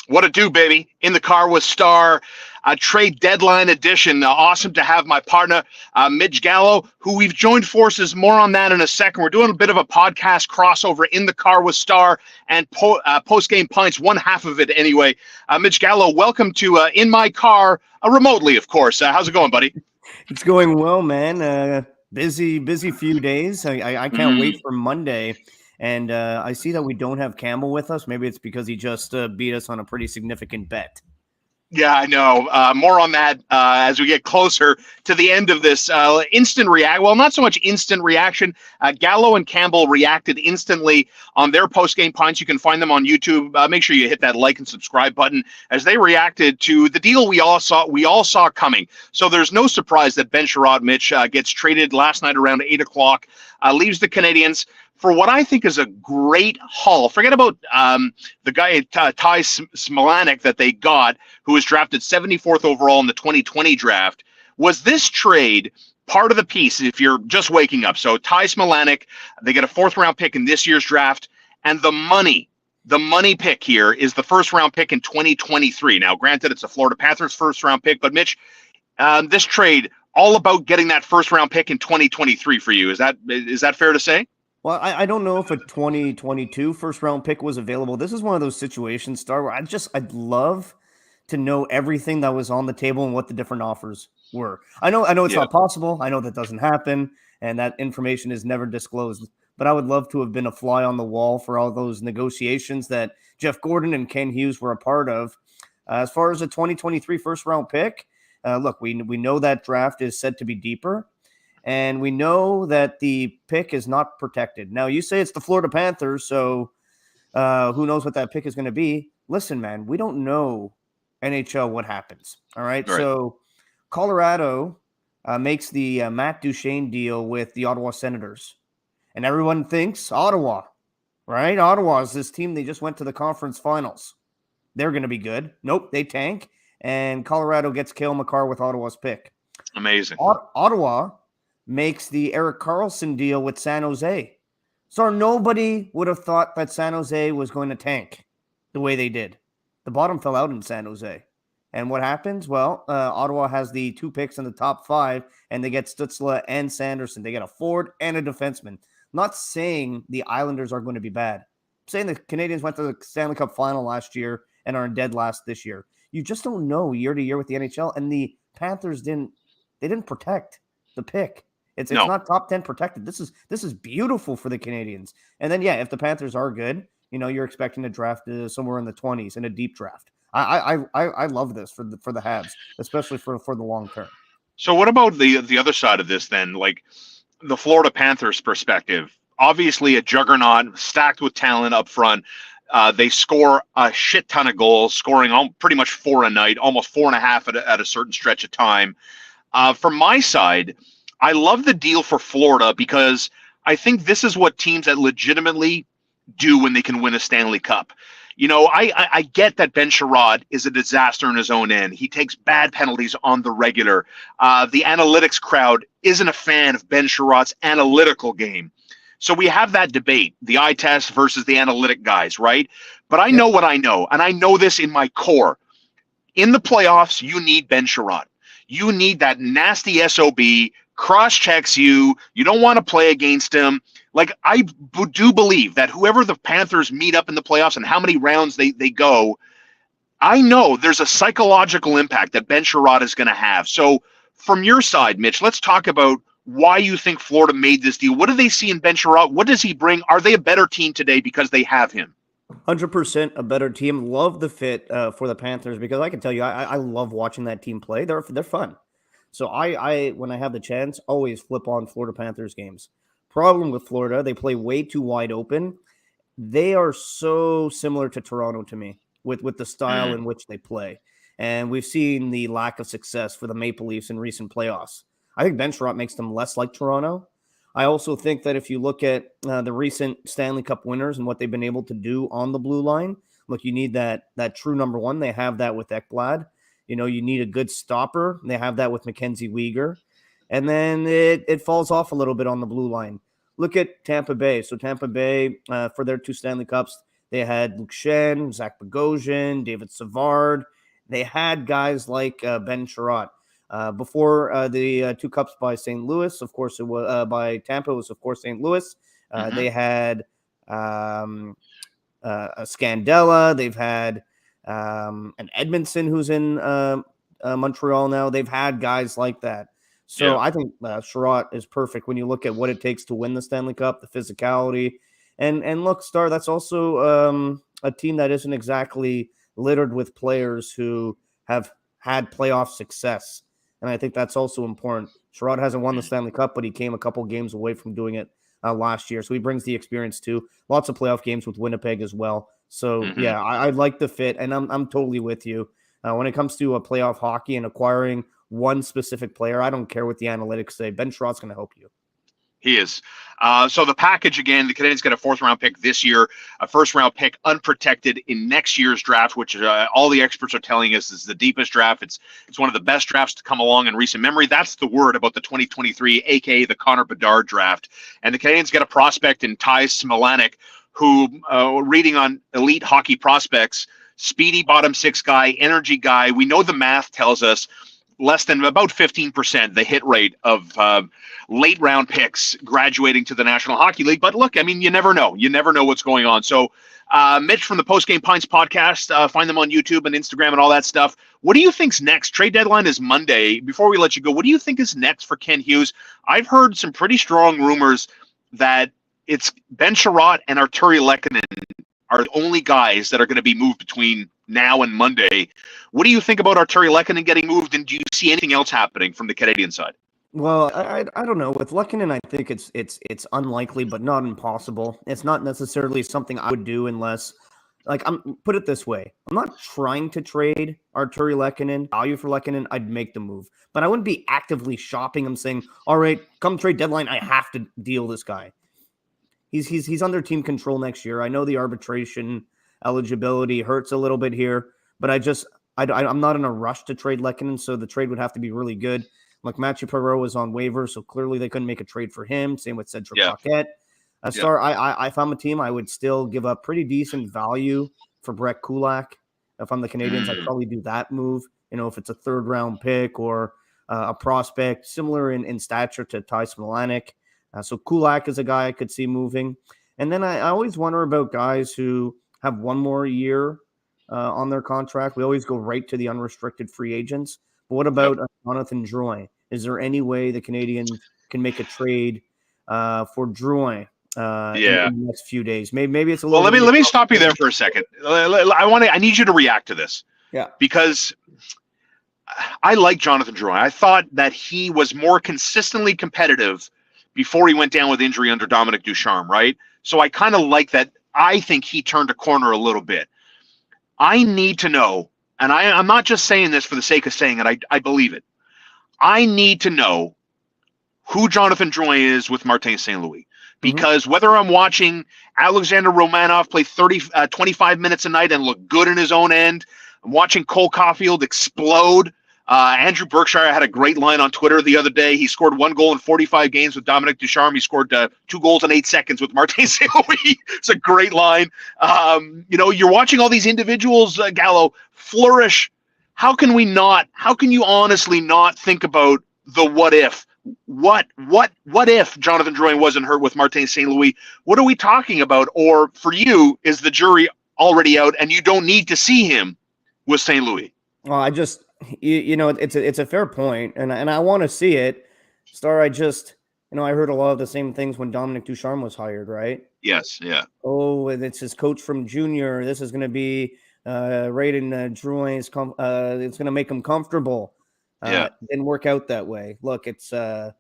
What it do, baby? In the car with Star, trade deadline edition. Awesome to have my partner, Mitch Gallo, who we've joined forces. More on that in a second. We're doing a bit of a podcast crossover in the car with Star and post game pints, one half of it anyway. Mitch Gallo, welcome to In My Car, remotely, of course. How's it going, buddy? It's going well, man. Busy few days. I can't wait Mm. for Monday. And I see that we don't have Campbell with us. Maybe it's because he just beat us on a pretty significant bet. Yeah, I know. More on that as we get closer to the end of this instant react. Well, not so much instant reaction. Gallo and Campbell reacted instantly on their post game pints. You can find them on YouTube. Make sure you hit that like and subscribe button as they reacted to the deal we all saw. We all saw coming. So there's no surprise that Ben Chiarot, Mitch, gets traded last night around 8 o'clock. Leaves the Canadiens for what I think is a great haul. Forget about the guy Ty Smilanic that they got, who was drafted 74th overall in the 2020 draft. Was this trade part of the piece if you're just waking up? So Ty Smilanic, they get a fourth round pick in this year's draft, and the money pick here is the first round pick in 2023. Now, granted, it's a Florida Panthers first round pick, but Mitch, this trade all about getting that first round pick in 2023 for you. Is that fair to say? Well, I don't know if a 2022 first round pick was available. This is one of those situations, Star, where I'd love to know everything that was on the table and what the different offers were. I know it's Yeah. not possible. I know that doesn't happen and that information is never disclosed. But I would love to have been a fly on the wall for all those negotiations that Jeff Gordon and Ken Hughes were a part of. As far as the 2023 first round pick, look, we know that draft is said to be deeper. And we know that the pick is not protected. Now, you say it's the Florida Panthers, so who knows what that pick is going to be. Listen, man, we don't know NHL what happens. All right. All right. So Colorado makes the Matt Duchene deal with the Ottawa Senators. And everyone thinks Ottawa, right? Ottawa is this team. They just went to the conference finals. They're going to be good. Nope, they tank. And Colorado gets Cale Makar with Ottawa's pick. Amazing. Ottawa makes the Erik Karlsson deal with San Jose. So nobody would have thought that San Jose was going to tank the way they did. The bottom fell out in San Jose. And what happens? Well, Ottawa has the 2 picks in the top 5, and they get Stützle and Sanderson. They get a forward and a defenseman. Not saying the Islanders are going to be bad. I'm saying the Canadiens went to the Stanley Cup final last year and are in dead last this year. You just don't know year to year with the NHL, and the Panthers didn't protect the pick. It's No. not top 10 protected. This is beautiful for the Canadiens. And then, yeah, if the Panthers are good, you're expecting to draft somewhere in the 20s in a deep draft. I love this for the Habs, especially for the long term. So what about the other side of this then? Like the Florida Panthers perspective, obviously a juggernaut stacked with talent up front. They score a shit ton of goals, scoring pretty much 4 a night, almost 4.5 at a certain stretch of time. From my side, I love the deal for Florida because I think this is what teams that legitimately do when they can win a Stanley Cup. I get that Ben Chiarot is a disaster in his own end. He takes bad penalties on the regular. The analytics crowd isn't a fan of Ben Chiarot's analytical game. So we have that debate, the eye test versus the analytic guys, right? But I know what I know, and I know this in my core. In the playoffs, you need Ben Chiarot. You need that nasty SOB, cross-checks you. You don't want to play against him. Like, I do believe that whoever the Panthers meet up in the playoffs and how many rounds they go, I know there's a psychological impact that Ben Chiarot is going to have. So from your side, Mitch, let's talk about why you think Florida made this deal. What do they see in Ben Chiarot? What does he bring? Are they a better team today because they have him? 100% a better team. Love the fit for the Panthers because I can tell you, I love watching that team play. They're fun. So I when I have the chance, always flip on Florida Panthers games. Problem with Florida, they play way too wide open. They are so similar to Toronto to me with the style in which they play. And we've seen the lack of success for the Maple Leafs in recent playoffs. I think Ben Chiarot makes them less like Toronto. I also think that if you look at the recent Stanley Cup winners and what they've been able to do on the blue line, look, you need that true number one. They have that with Ekblad. You need a good stopper. They have that with Mackenzie Weegar. And then it falls off a little bit on the blue line. Look at Tampa Bay. So Tampa Bay, for their 2 Stanley Cups, They had Luke Shen, Zach Bogosian, David Savard. They had guys like Ben Chiarot. Before the 2 cups by St. Louis, of course, it was by Tampa. It was, of course, St. Louis. They had a Scandella. They've had an Edmondson who's in Montreal now. They've had guys like that. So I think Chiarot is perfect when you look at what it takes to win the Stanley Cup, the physicality. And look, Star, that's also a team that isn't exactly littered with players who have had playoff success. And I think that's also important. Chiarot hasn't won the Stanley Cup, but he came a couple games away from doing it last year. So he brings the experience too. Lots of playoff games with Winnipeg as well. So yeah, I like the fit, and I'm totally with you. When it comes to a playoff hockey and acquiring one specific player, I don't care what the analytics say. Ben Chiarot's going to help you. He is. So the package, again, the Canadiens get a 4th-round pick this year, a 1st-round pick unprotected in next year's draft, which all the experts are telling us is the deepest draft. It's one of the best drafts to come along in recent memory. That's the word about the 2023, a.k.a. the Connor Bedard draft. And the Canadiens get a prospect in Ty Smilanic, who, reading on Elite Hockey Prospects, speedy bottom 6 guy, energy guy. We know the math tells us less than about 15% the hit rate of late round picks graduating to the National Hockey League. But look, I mean, you never know. You never know what's going on. So Mitch from the Post Game Pints podcast, find them on YouTube and Instagram and all that stuff. What do you think's next? Trade deadline is Monday. Before we let you go, what do you think is next for Ken Hughes? I've heard some pretty strong rumors that it's Ben Chiarot and Artturi Lehkonen are the only guys that are going to be moved between now and Monday. What do you think about Artturi Lehkonen getting moved, and do you see anything else happening from the Canadian side? Well, I don't know. With Lehkonen, I think it's unlikely, but not impossible. It's not necessarily something I would do unless, like, put it this way. I'm not trying to trade Artturi Lehkonen, value for Lehkonen. I'd make the move, but I wouldn't be actively shopping him saying, all right, come trade deadline, I have to deal this guy. He's under team control next year. I know the arbitration eligibility hurts a little bit here, but I'm not in a rush to trade Lehkonen, so the trade would have to be really good. Like, Mathieu Perreault was on waivers, so clearly they couldn't make a trade for him. Same with Cedric Paquette. If I'm a team, I would still give up pretty decent value for Brett Kulak. If I'm the Canadiens, I'd probably do that move. You know, if it's a 3rd-round pick or a prospect similar in stature to Ty Smilanic. So Kulak is a guy I could see moving. And then I always wonder about guys who have one more year on their contract. We always go right to the unrestricted free agents. But what about Jonathan Drouin? Is there any way the Canadiens can make a trade for Drouin in the next few days? Maybe it's a little. Well, let me stop you there for a second. I need you to react to this. Yeah. Because I like Jonathan Drouin. I thought that he was more consistently competitive before he went down with injury under Dominic Ducharme, right? So I kind of like that. I think he turned a corner a little bit. I need to know, and I'm not just saying this for the sake of saying it, I believe it. I need to know who Jonathan Drouin is with Martin St. Louis. Because whether I'm watching Alexander Romanov play 25 minutes a night and look good in his own end, I'm watching Cole Caulfield explode. Andrew Berkshire had a great line on Twitter the other day. He scored 1 goal in 45 games with Dominic Ducharme. He scored 2 goals in 8 seconds with Martin St. Louis. It's a great line. You're watching all these individuals, Gallo, flourish. How can you honestly not think about the what if? What if Jonathan Drouin wasn't hurt with Martin St. Louis? What are we talking about? Or for you, is the jury already out and you don't need to see him with St. Louis? Well, it's a fair point, and I want to see it. Star, I heard a lot of the same things when Dominic Ducharme was hired, right? Yes, yeah. Oh, and it's his coach from junior. This is going to be right in Drouin's. It's going to make him comfortable. Didn't work out that way. Look, it's a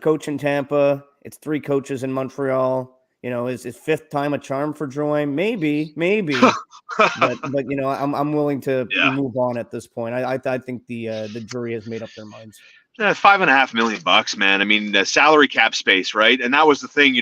coach in Tampa. It's 3 coaches in Montreal. You know, is 5th time a charm for Drouin? Maybe. but I'm willing to move on at this point. I think the jury has made up their minds. $5.5 million, man. I mean, the salary cap space, right? And that was the thing.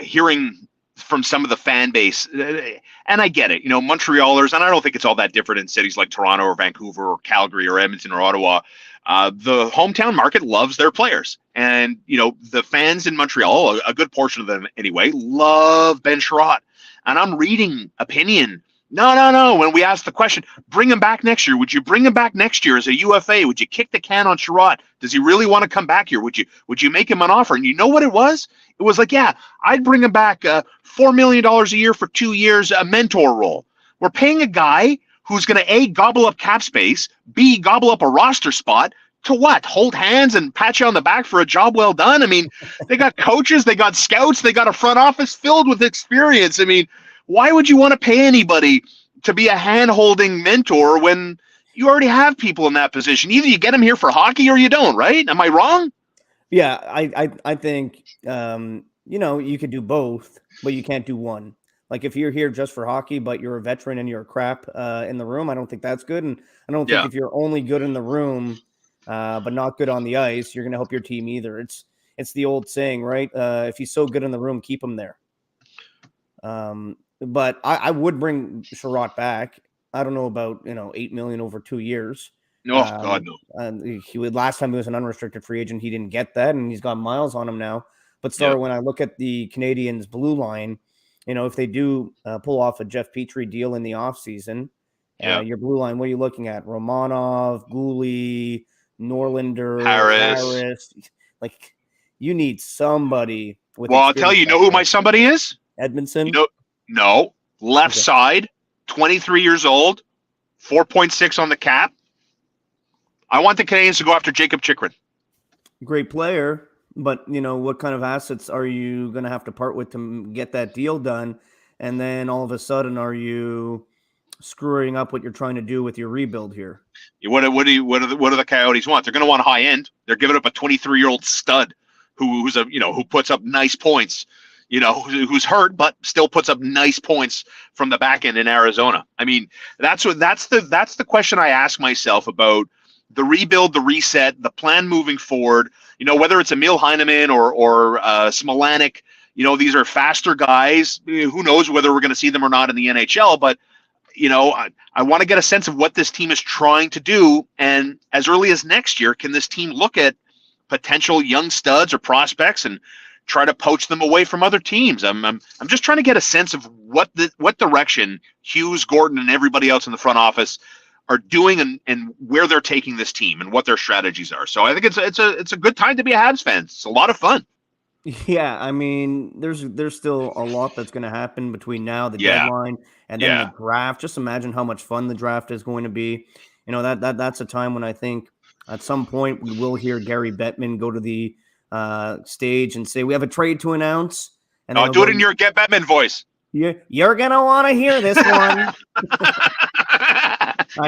Hearing from some of the fan base, and I get it. Montrealers, and I don't think it's all that different in cities like Toronto or Vancouver or Calgary or Edmonton or Ottawa. The hometown market loves their players. And, the fans in Montreal, a good portion of them anyway, love Ben Chiarot. And I'm reading opinion. No. When we ask the question, bring him back next year. Would you bring him back next year as a UFA? Would you kick the can on Chiarot? Does he really want to come back here? Would you make him an offer? And you know what it was? It was like, yeah, I'd bring him back $4 million a year for 2 years, a mentor role. We're paying a guy who's going to A, gobble up cap space, B, gobble up a roster spot, to what? Hold hands and pat you on the back for a job well done? I mean, they got coaches, they got scouts, they got a front office filled with experience. I mean, why would you want to pay anybody to be a hand-holding mentor when you already have people in that position? Either you get them here for hockey or you don't, right? Am I wrong? Yeah, I think, you could do both, but you can't do one. Like if you're here just for hockey, but you're a veteran and you're a crap in the room, I don't think that's good. And I don't think if you're only good in the room, but not good on the ice, you're going to help your team either. It's the old saying, right? If he's so good in the room, keep him there. But I would bring Chiarot back. I don't know about, $8 million over 2 years. No, God, no. Last time he was an unrestricted free agent, he didn't get that, and he's got miles on him now. But when I look at the Canadiens' blue line, if they do pull off a Jeff Petrie deal in the offseason, your blue line, what are you looking at? Romanov, Gouli, Norlinder, Harris. Like, you need somebody with. Well, I'll tell you, who my somebody is? Edmondson? No. Left side, 23 years old, 4.6 on the cap. I want the Canadiens to go after Jacob Chychrun. Great player. But, what kind of assets are you going to have to part with to get that deal done? And then all of a sudden, are you screwing up what you're trying to do with your rebuild here? What do the Coyotes want? They're going to want high end. They're giving up a 23-year-old stud who puts up nice points, who's hurt but still puts up nice points from the back end in Arizona. I mean, that's the question I ask myself about the rebuild, the reset, the plan moving forward. Whether it's Emil Heineman or Smolanik, these are faster guys. Who knows whether we're going to see them or not in the NHL, but I want to get a sense of what this team is trying to do. And as early as next year, can this team look at potential young studs or prospects and try to poach them away from other teams? I'm just trying to get a sense of what direction Hughes, Gordon, and everybody else in the front office are doing and where they're taking this team and what their strategies are. So I think it's a good time to be a Habs fan. It's a lot of fun. Yeah, I mean, there's still a lot that's going to happen between now, the deadline, and then the draft. Just imagine how much fun the draft is going to be. That's a time when I think at some point we will hear Gary Bettman go to the stage and say, "We have a trade to announce." And do it in your Get Bettman voice. You're gonna want to hear this one. I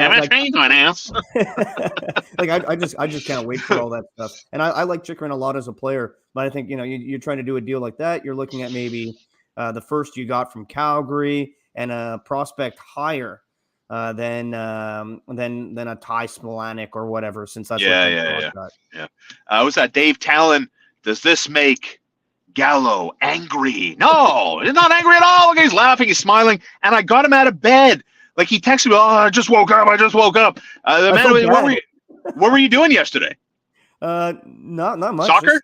just can't wait for all that stuff. And I like Chychrun a lot as a player, but I think you're trying to do a deal like that. You're looking at maybe the first you got from Calgary and a prospect higher than a Ty Smolanik or whatever. Since that's was that Dave Talon? Does this make Gallo angry? No, he's not angry at all. Look, he's laughing, he's smiling, and I got him out of bed. Like he texted me, "Oh, I just woke up. Man, what were you doing yesterday?" Not much. Soccer?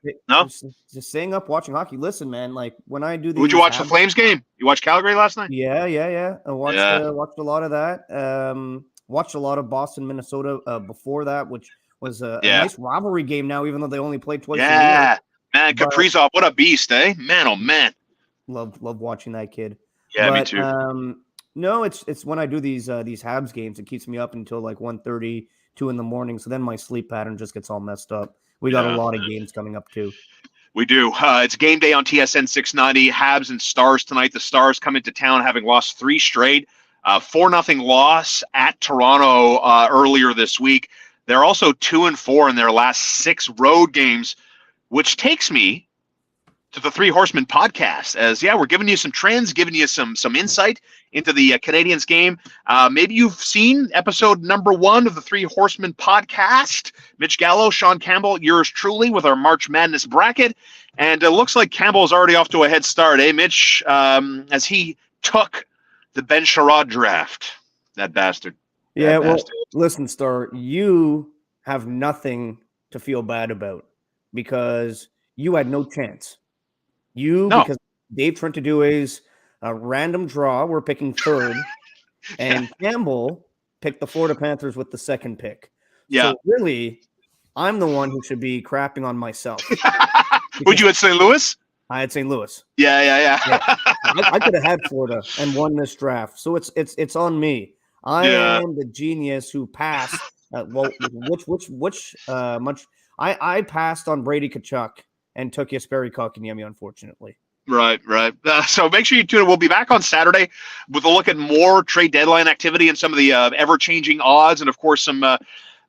Just staying up watching hockey. Listen, man, like when I do these. Would you watch the Flames game? You watched Calgary last night? Yeah. I watched a lot of that. Watched a lot of Boston, Minnesota before that, which was a nice rivalry game now, even though they only played twice a year. Yeah, man, Kaprizov, what a beast, eh? Man, oh man. Love watching that kid. Yeah, me too. No, it's when I do these Habs games, it keeps me up until like 1:30, 2 in the morning. So then my sleep pattern just gets all messed up. We got a lot of games coming up too. We do. It's game day on TSN 690. Habs and Stars tonight. The Stars come into town having lost 3 straight. 4-0 loss at Toronto earlier this week. They're also 2-4 in their last 6 road games, which takes me to the Three Horsemen podcast. As we're giving you some trends, giving you some insight into the Canadiens game. Maybe you've seen episode number 1 of the Three Horsemen podcast. Mitch Gallo, Sean Campbell, yours truly with our March Madness bracket. And it looks like Campbell is already off to a head start, Mitch? As he took the Ben Chiarot draft. That bastard. Well, listen, Star, you have nothing to feel bad about because you had no chance. No. Because Dave Trentadue's random draw, we're picking third, and Campbell picked the Florida Panthers with the second pick. Yeah. So really, I'm the one who should be crapping on myself. Would you at St. Louis? I had St. Louis. Yeah. I could have had Florida and won this draft. So it's on me. I am the genius who passed. I passed on Brady Tkachuk and took Jesperi Kotkaniemi, unfortunately. Right. So make sure you tune in. We'll be back on Saturday with a look at more trade deadline activity and some of the ever-changing odds, and of course some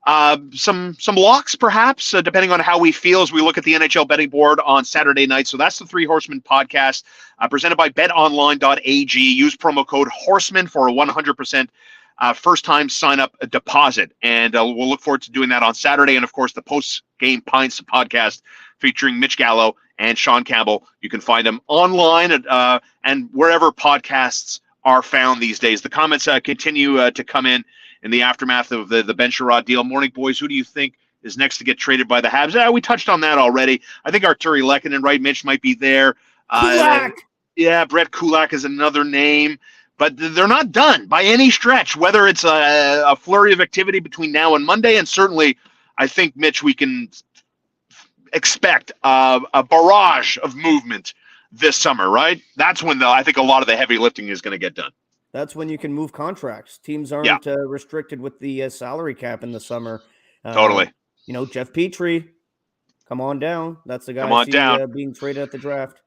locks, perhaps, depending on how we feel as we look at the NHL betting board on Saturday night. So that's the Three Horsemen podcast presented by BetOnline.ag. Use promo code Horseman for a 100% first-time sign-up deposit, and we'll look forward to doing that on Saturday. And of course, the post-game Pints podcast featuring Mitch Gallo and Sean Campbell. You can find them online and wherever podcasts are found these days. The comments continue to come in the aftermath of the Ben Chiarot deal. Morning, boys. Who do you think is next to get traded by the Habs? We touched on that already. I think Arturi Lehkonen, right? Mitch might be there. Yeah, Brett Kulak is another name. But they're not done by any stretch, whether it's a flurry of activity between now and Monday. And certainly, I think, Mitch, we can expect a barrage of movement this summer, right? That's when I think a lot of the heavy lifting is going to get done. That's when you can move contracts. Teams aren't restricted with the salary cap in the summer. Totally. Jeff Petrie, come on down. That's the guy being traded at the draft.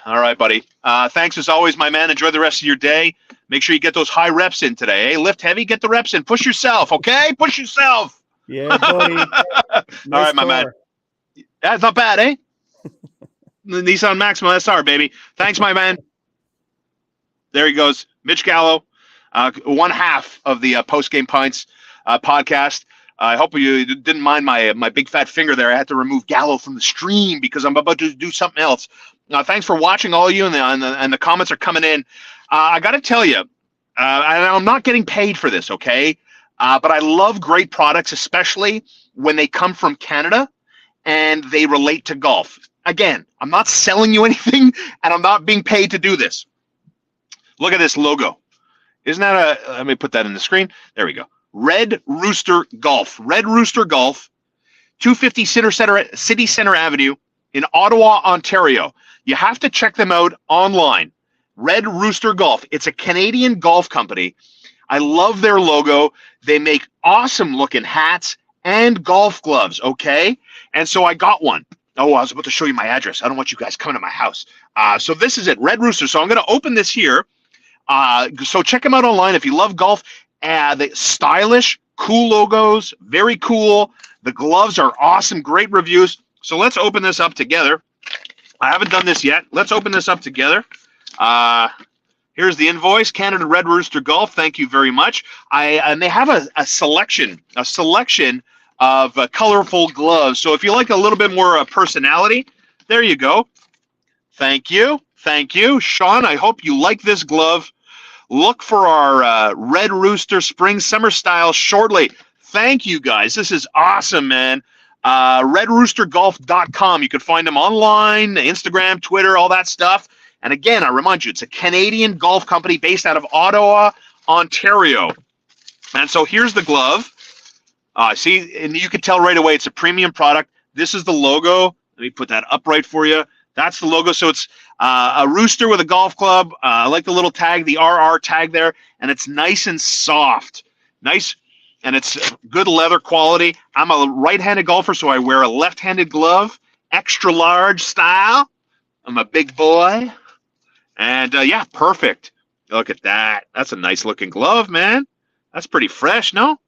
All right, buddy. Thanks as always, my man. Enjoy the rest of your day. Make sure you get those high reps in today. Hey, lift heavy, get the reps in. Push yourself, okay? Push yourself. Yeah, buddy. All right, my man. That's not bad, eh? The Nissan Maxima SR, baby. Thanks, my man. There he goes. Mitch Gallo, one half of the Post-Game Pints podcast. I hope you didn't mind my big fat finger there. I had to remove Gallo from the stream because I'm about to do something else. Thanks for watching, all of you, and the comments are coming in. I got to tell you, and I'm not getting paid for this, okay? But I love great products, especially when they come from Canada and they relate to golf. Again, I'm not selling you anything, and I'm not being paid to do this. Look at this logo. Isn't that let me put that in the screen. There we go. Red Rooster Golf. Red Rooster Golf, 250 City Center Avenue in Ottawa, Ontario. You have to check them out online. Red Rooster Golf. It's a Canadian golf company. I love their logo. They make awesome looking hats and golf gloves, okay? And so I got one. Oh, I was about to show you my address. I don't want you guys coming to my house. So this is it, Red Rooster. So I'm going to open this here. So check them out online if you love golf. The stylish, cool logos, very cool. The gloves are awesome, great reviews. So let's open this up together. I haven't done this yet. Let's open this up together. Here's the invoice, Canada Red Rooster Golf. Thank you very much. And they have a selection of colorful gloves. So if you like a little bit more personality, there you go. Thank you. Sean, I hope you like this glove. Look for our Red Rooster Spring Summer Style shortly. Thank you, guys. This is awesome, man. RedRoosterGolf.com. You can find them online, Instagram, Twitter, all that stuff. And again, I remind you, it's a Canadian golf company based out of Ottawa, Ontario. And so here's the glove. See, and you can tell right away it's a premium product. This is the logo. Let me put that up right for you. That's the logo. So it's a rooster with a golf club. I like the little tag, the RR tag there. And it's nice and soft. Nice. And it's good leather quality. I'm a right-handed golfer, so I wear a left-handed glove. Extra large style. I'm a big boy. And, yeah, perfect. Look at that. That's a nice-looking glove, man. That's pretty fresh, no?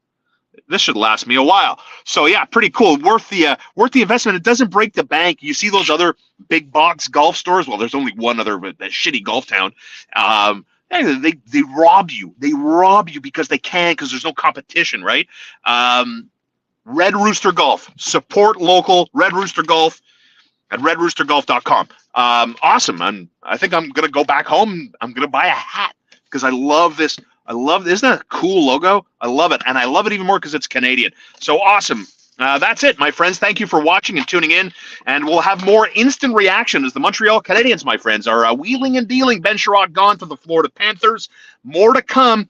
This should last me a while. So, yeah, pretty cool. Worth the investment. It doesn't break the bank. You see those other big box golf stores? Well, there's only one other, that shitty golf town. They rob you. They rob you because they can, because there's no competition, right? Red Rooster Golf. Support local. Red Rooster Golf at redroostergolf.com. Awesome. I think I'm going to go back home. I'm going to buy a hat because I love this Isn't that a cool logo? I love it. And I love it even more because it's Canadian. So awesome. That's it, my friends. Thank you for watching and tuning in. And we'll have more instant reaction as the Montreal Canadiens, my friends, are wheeling and dealing. Ben Chiarot gone for the Florida Panthers. More to come.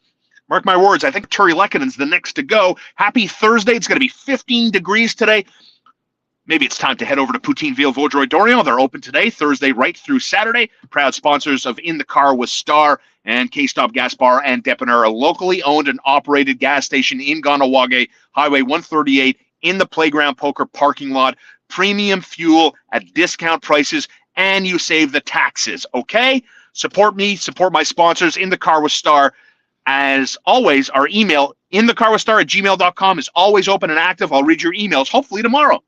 Mark my words. I think Terry Lekkonen's the next to go. Happy Thursday. It's going to be 15 degrees today. Maybe it's time to head over to Poutine Ville Vaudreuil Dorion. They're open today, Thursday, right through Saturday. Proud sponsors of In the Car with Star and K-Stop Gas Bar and Depener, a locally owned and operated gas station in Ganawage, Highway 138, in the Playground Poker parking lot. Premium fuel at discount prices, and you save the taxes, okay? Support me, support my sponsors. In the Car with Star. As always, our email, inthecarwithstar@gmail.com, is always open and active. I'll read your emails, hopefully tomorrow.